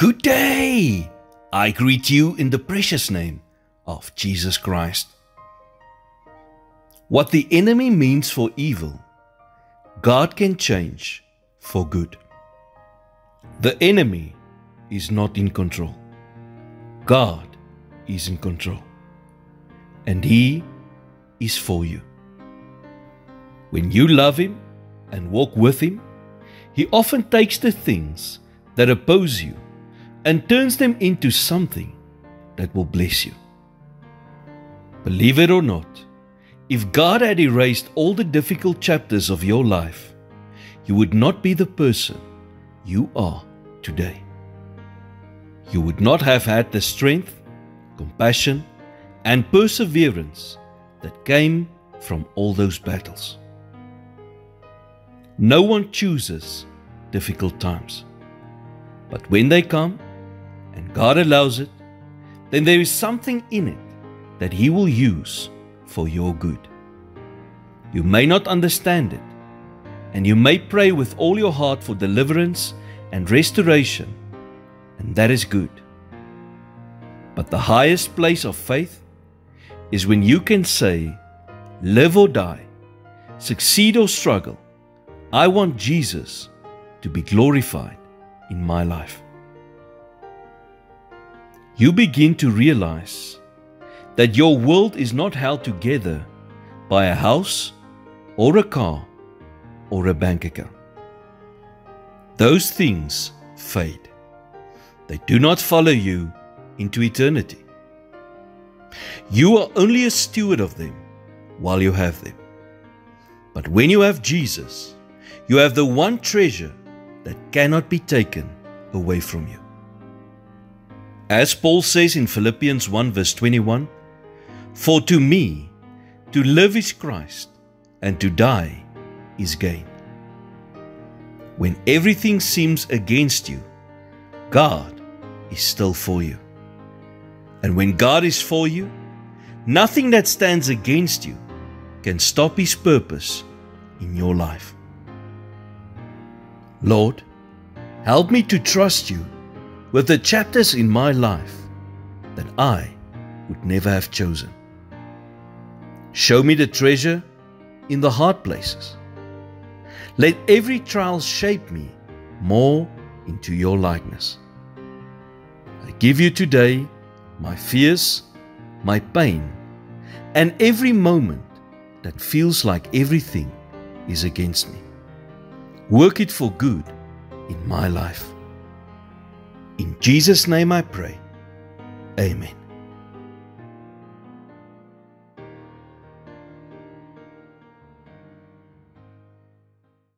Good day! I greet you in the precious name of Jesus Christ. What the enemy means for evil, God can change for good. The enemy is not in control. God is in control. And He is for you. When you love Him and walk with Him, He often takes the things that oppose you and turns them into something that will bless you. Believe it or not, if God had erased all the difficult chapters of your life, you would not be the person you are today. You would not have had the strength, compassion, and perseverance that came from all those battles. No one chooses difficult times, but when they come, and God allows it, then there is something in it that He will use for your good. You may not understand it, and you may pray with all your heart for deliverance and restoration, and that is good. But the highest place of faith is when you can say, live or die, succeed or struggle, I want Jesus to be glorified in my life. You begin to realize that your world is not held together by a house or a car or a bank account. Those things fade. They do not follow you into eternity. You are only a steward of them while you have them. But when you have Jesus, you have the one treasure that cannot be taken away from you. As Paul says in Philippians 1 verse 21, for to me, to live is Christ, and to die is gain. When everything seems against you, God is still for you. And when God is for you, nothing that stands against you can stop His purpose in your life. Lord, help me to trust You with the chapters in my life that I would never have chosen. Show me the treasure in the hard places. Let every trial shape me more into Your likeness. I give You today my fears, my pain, and every moment that feels like everything is against me. Work it for good in my life. In Jesus' name I pray. Amen.